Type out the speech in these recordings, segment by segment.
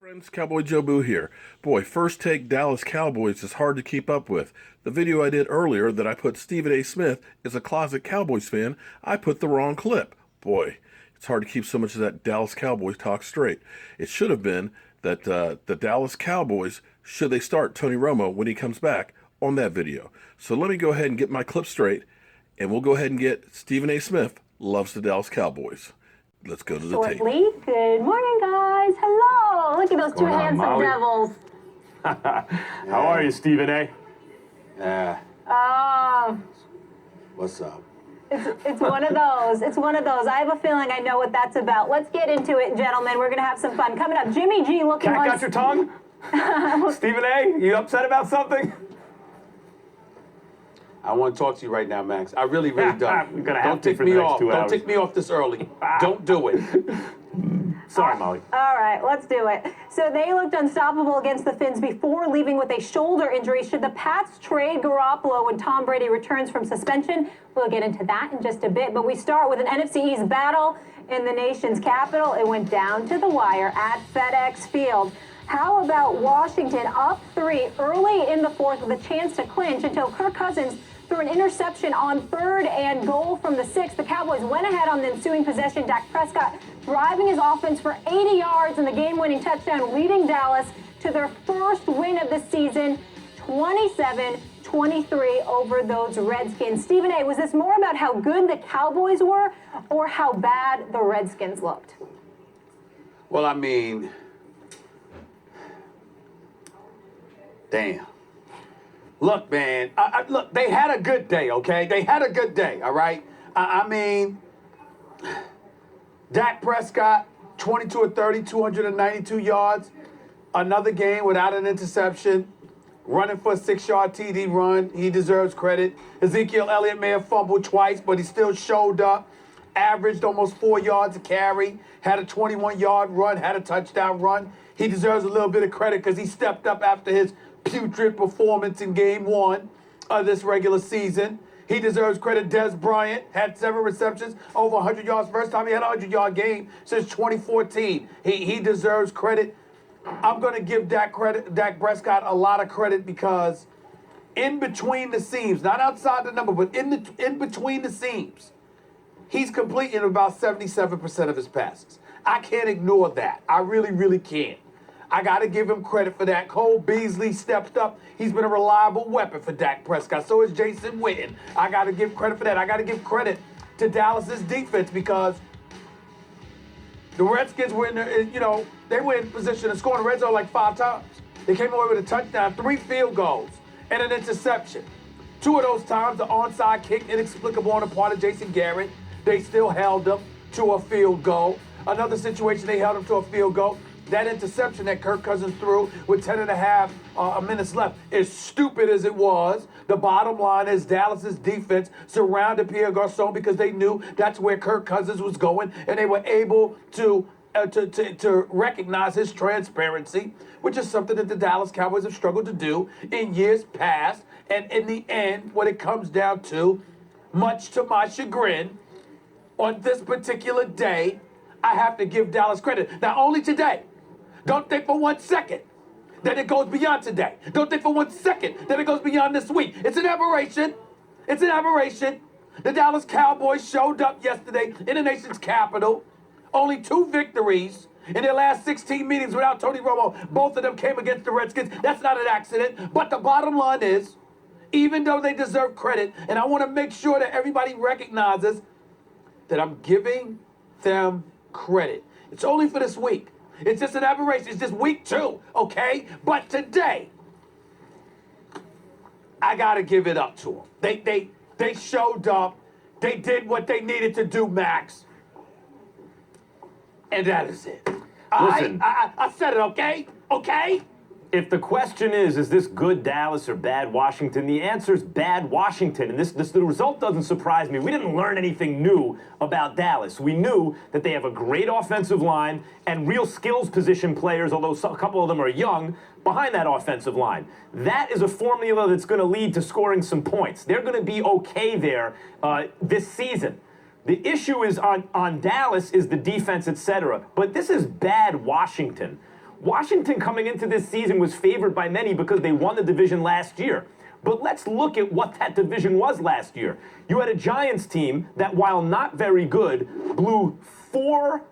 Friends, Cowboy Joe Boo here. Boy, first take Dallas Cowboys is hard to keep up with. The video I did earlier that I put Stephen A. Smith is a closet Cowboys fan, I put the wrong clip. Boy, it's hard to keep so much of that Dallas Cowboys talk straight. It should have been that the Dallas Cowboys, should they start Tony Romo when he comes back, on that video. So let me go ahead and get my clip straight, and we'll go ahead and get Stephen A. Smith loves the Dallas Cowboys. Let's go to the tape. Good morning, guys. Hello. Look at those two handsome devils. How are you, Stephen A? What's up? It's one of those. It's one of those. I have a feeling I know what that's about. Let's get into it, gentlemen. We're going to have some fun. Coming up, Jimmy G looking Cat got your tongue? Stephen A, you upset about something? I want to talk to you right now, Max. I really don't. We're gonna have Don't to tick for the me next off. 2 Don't hours. tick me off this early. Don't do it. Sorry, Molly. All right, let's do it. So they looked unstoppable against the Finns before leaving with a shoulder injury. Should the Pats trade Garoppolo when Tom Brady returns from suspension? We'll get into that in just a bit. But we start with an NFC East battle in the nation's capital. It went down to the wire at FedEx Field. How about Washington up 3 early in the fourth with a chance to clinch until Kirk Cousins threw an interception on 3rd and goal from the 6th. The Cowboys went ahead on the ensuing possession. Dak Prescott driving his offense for 80 yards and the game-winning touchdown, leading Dallas to their first win of the season, 27-23 over those Redskins. Stephen A., was this more about how good the Cowboys were or how bad the Redskins looked? Well, I mean, damn. Look, man, look, they had a good day, okay? They had a good day, all right? I mean, Dak Prescott, 22 of 30, 292 yards. Another game without an interception. Running for a 6-yard TD run. He deserves credit. Ezekiel Elliott may have fumbled twice, but he still showed up. Averaged almost 4 yards a carry. Had a 21-yard run, had a touchdown run. He deserves a little bit of credit because he stepped up after his putrid performance in game 1 of this regular season. He deserves credit. Des Bryant had 7 receptions, over 100 yards. First time he had a 100-yard game since 2014. He deserves credit. I'm going to give Dak Prescott a lot of credit because in between the seams, not outside the number, but in between the seams, he's completing about 77% of his passes. I can't ignore that. I really, really can't. I got to give him credit for that. Cole Beasley stepped up. He's been a reliable weapon for Dak Prescott. So is Jason Witten. I got to give credit for that. I got to give credit to Dallas's defense because the Redskins were in the, they were in position to score in the red zone like 5 times. They came away with a touchdown, 3 field goals, and an interception. 2 of those times, the onside kick, inexplicable on the part of Jason Garrett. They still held them to a field goal. Another situation, they held them to a field goal. That interception that Kirk Cousins threw with 10 and a half minutes left, as stupid as it was, the bottom line is Dallas's defense surrounded Pierre Garçon because they knew that's where Kirk Cousins was going, and they were able to recognize his transparency, which is something that the Dallas Cowboys have struggled to do in years past. And in the end, what it comes down to, much to my chagrin, on this particular day, I have to give Dallas credit. Now, only today. Don't think for 1 second that it goes beyond today. Don't think for 1 second that it goes beyond this week. It's an aberration. It's an aberration. The Dallas Cowboys showed up yesterday in the nation's capital. Only 2 victories in their last 16 meetings without Tony Romo. Both of them came against the Redskins. That's not an accident. But the bottom line is, even though they deserve credit, and I want to make sure that everybody recognizes that I'm giving them credit. It's only for this week. It's just an aberration. It's just week 2, okay? But today, I got to give it up to them. They showed up. They did what they needed to do, Max. And that is it. Listen. I said it, okay? Okay? If the question is this good Dallas or bad Washington, the answer is bad Washington. And the result doesn't surprise me. We didn't learn anything new about Dallas. We knew that they have a great offensive line and real skills position players, although a couple of them are young, behind that offensive line. That is a formula that's going to lead to scoring some points. They're going to be okay there this season. The issue is on Dallas is the defense, etc. But this is bad Washington. Washington coming into this season was favored by many because they won the division last year. But let's look at what that division was last year. You had a Giants team that, while not very good, blew 4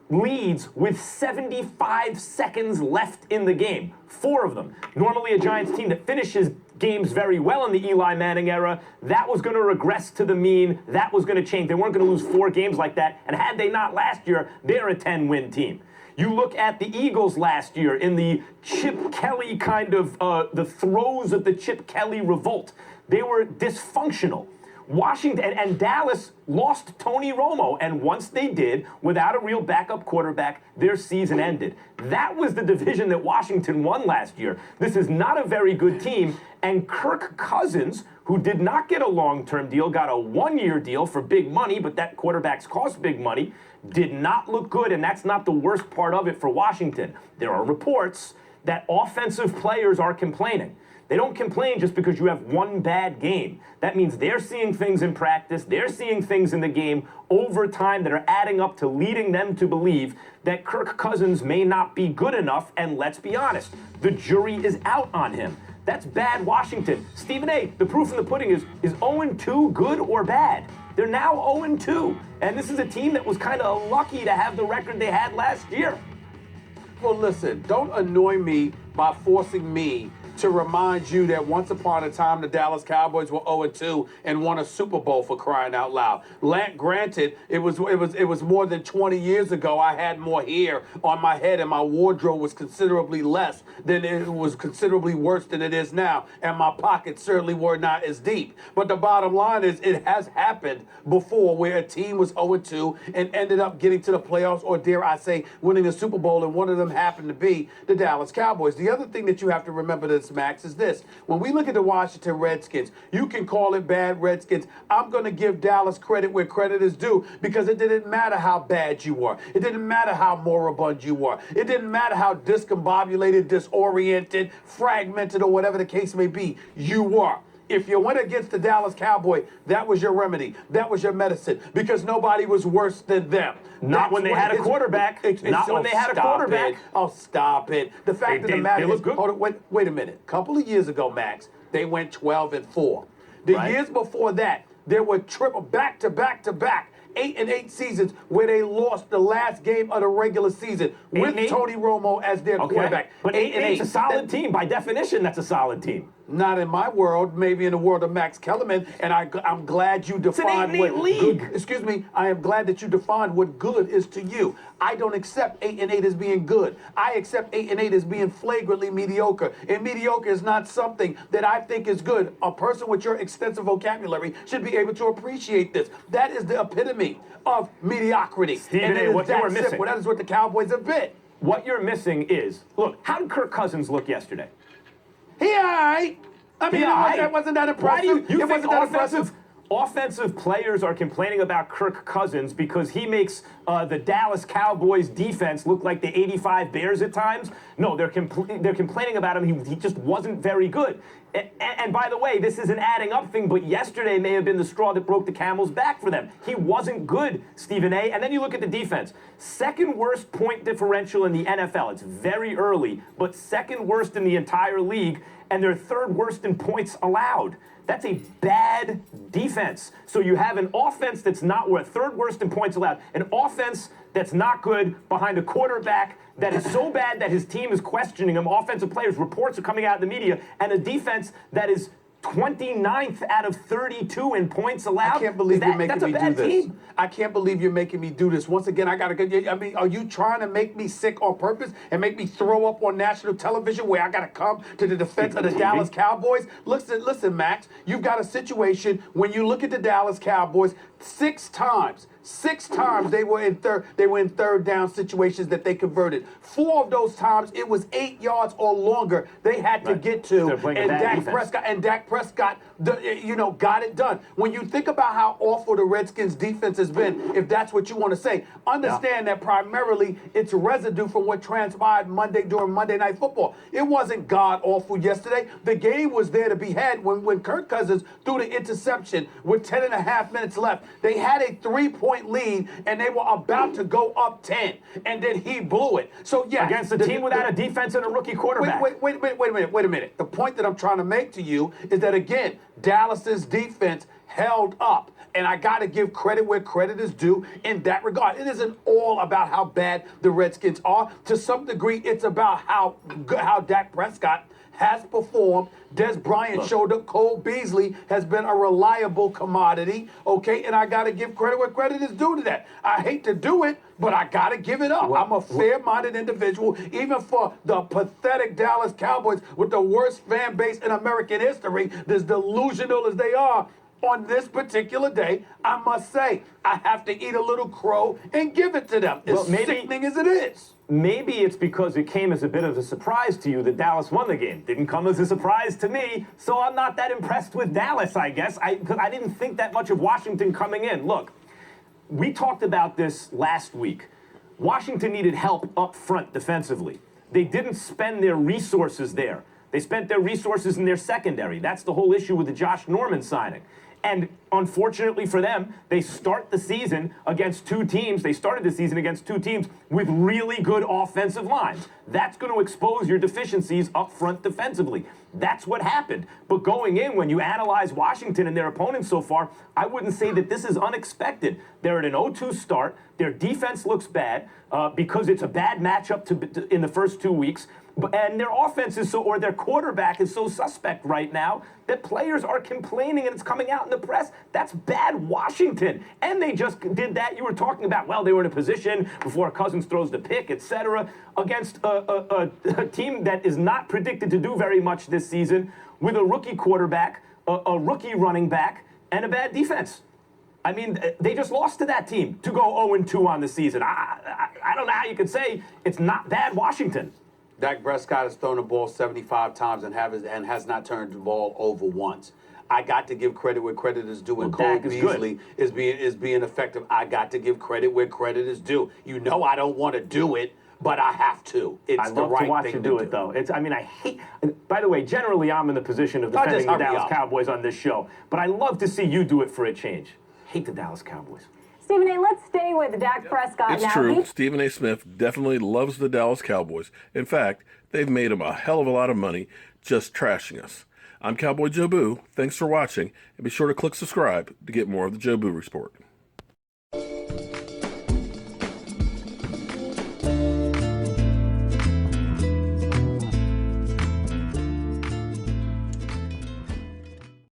leads with 75 seconds left in the game. 4 of them. Normally a Giants team that finishes games very well in the Eli Manning era, that was going to regress to the mean. That was going to change. They weren't going to lose 4 games like that. And had they not last year, they're a 10-win team. You look at the Eagles last year in the Chip Kelly kind of, the throes of the Chip Kelly revolt. They were dysfunctional. Washington and Dallas lost Tony Romo, and once they did, without a real backup quarterback, their season ended. That was the division that Washington won last year. This is not a very good team, and Kirk Cousins, who did not get a long-term deal, got a 1-year deal for big money, but that quarterbacks cost big money, did not look good, and that's not the worst part of it for Washington. There are reports that offensive players are complaining. They don't complain just because you have one bad game. That means they're seeing things in practice, they're seeing things in the game over time that are adding up to leading them to believe that Kirk Cousins may not be good enough, and let's be honest, the jury is out on him. That's bad Washington. Stephen A., the proof in the pudding is 0-2 good or bad? They're now 0-2, and this is a team that was kind of lucky to have the record they had last year. Well, listen, don't annoy me by forcing me to remind you that once upon a time the Dallas Cowboys were 0-2 and won a Super Bowl, for crying out loud. Granted, it was more than 20 years ago. I had more hair on my head and my wardrobe was considerably less than it was considerably worse than it is now, and my pockets certainly were not as deep. But the bottom line is it has happened before where a team was 0-2 and ended up getting to the playoffs, or dare I say winning a Super Bowl, and one of them happened to be the Dallas Cowboys. The other thing that you have to remember this, Max, is this. When we look at the Washington Redskins, you can call it bad Redskins. I'm going to give Dallas credit where credit is due, because it didn't matter how bad you were. It didn't matter how moribund you were. It didn't matter how discombobulated, disoriented, fragmented, or whatever the case may be, you were. If you went against the Dallas Cowboy, that was your remedy. That was your medicine, because nobody was worse than them. Not when they had a quarterback. Not when they had a quarterback. Oh, stop it. The fact of the matter is, hold on, wait a minute. A couple of years ago, Max, they went 12-4. The years before that, there were back-to-back 8-8 seasons where they lost the last game of the regular season with Tony Romo as their quarterback. But 8-8's a solid team. By definition, that's a solid team. Not in my world, maybe in the world of Max Kellerman, and I'm glad you defined what league. Excuse me, I am glad that you defined what good is to you. I don't accept 8-8 as being good. I accept 8-8 as being flagrantly mediocre, and mediocre is not something that I think is good. A person with your extensive vocabulary should be able to appreciate this. That is the epitome of mediocrity. Stephen A., what you were missing. That is what the Cowboys have been. What you're missing is, look, how did Kirk Cousins look yesterday? He all right. I mean, it wasn't that impressive. You think offensive players are complaining about Kirk Cousins because he makes the Dallas Cowboys defense look like the '85 Bears at times? No, they're complaining about him. He just wasn't very good. And by the way, this is an adding up thing, but yesterday may have been the straw that broke the camel's back for them. He wasn't good, Stephen A. And then you look at the defense. Second worst point differential in the NFL. It's very early, but second worst in the entire league, and they're third worst in points allowed. That's a bad defense. So you have an offense that's not worth third worst in points allowed, an offense that's not good behind a quarterback that is so bad that his team is questioning him. Offensive players, reports are coming out in the media, and a defense that is 29th out of 32 in points allowed. I can't believe you're making me do this. Team. I can't believe you're making me do this. Once again, I mean, are you trying to make me sick on purpose and make me throw up on national television where I got to come to the defense of the Dallas Cowboys? Listen, Max, you've got a situation when you look at the Dallas Cowboys, 6 times they were in third down situations that they converted. 4 of those times it was 8 yards or longer they had to get to, and Dak Prescott got it done. When you think about how awful the Redskins defense has been, if that's what you want to say, understand that primarily it's residue from what transpired during Monday Night Football. It wasn't god awful yesterday. The game was there to be had when Kirk Cousins threw the interception with 10.5 minutes left. They had a 3-point 10-point lead, and they were about to go up 10, and then he blew it. So, yeah. Against a team without a defense and a rookie quarterback. Wait a minute. The point that I'm trying to make to you is that, again, Dallas's defense held up. And I got to give credit where credit is due in that regard. It isn't all about how bad the Redskins are. To some degree, it's about how Dak Prescott has performed. Des Bryant showed up. Cole Beasley has been a reliable commodity, okay? And I got to give credit where credit is due to that. I hate to do it, but I got to give it up. I'm a fair-minded individual, even for the pathetic Dallas Cowboys with the worst fan base in American history, as delusional as they are. On this particular day, I must say, I have to eat a little crow and give it to them, as sickening as it is. Maybe it's because it came as a bit of a surprise to you that Dallas won the game. Didn't come as a surprise to me, so I'm not that impressed with Dallas, I guess. Because I didn't think that much of Washington coming in. Look, we talked about this last week. Washington needed help up front defensively. They didn't spend their resources there. They spent their resources in their secondary. That's the whole issue with the Josh Norman signing. And unfortunately for them, they start the season against two teams. They started the season against two teams with really good offensive lines. That's going to expose your deficiencies up front defensively. That's what happened. But going in, when you analyze Washington and their opponents so far, I wouldn't say that this is unexpected. They're at an 0-2 start. Their defense looks bad because it's a bad matchup in the first 2 weeks. And their offense is or their quarterback is so suspect right now that players are complaining and it's coming out in the press. That's bad Washington. And they just did that. You were talking about, well, they were in a position before Cousins throws the pick, etc., against a team that is not predicted to do very much this season with a rookie quarterback, a rookie running back, and a bad defense. I mean, they just lost to that team to go 0-2 on the season. I don't know how you could say it's not bad Washington. Dak Prescott has thrown the ball 75 times and has not turned the ball over once. I got to give credit where credit is due, and Cole Beasley is being effective. I got to give credit where credit is due. You know I don't want to do it, but I have to. It's the right thing to do. I love to watch you do it, though. I hate. By the way, generally I'm in the position of defending the Dallas Cowboys on this show, but I love to see you do it for a change. Hate the Dallas Cowboys. Stephen A., let's stay with Dak Prescott now. It's true. Stephen A. Smith definitely loves the Dallas Cowboys. In fact, they've made him a hell of a lot of money just trashing us. I'm Cowboy Joe Boo. Thanks for watching, and be sure to click subscribe to get more of the Joe Boo Report.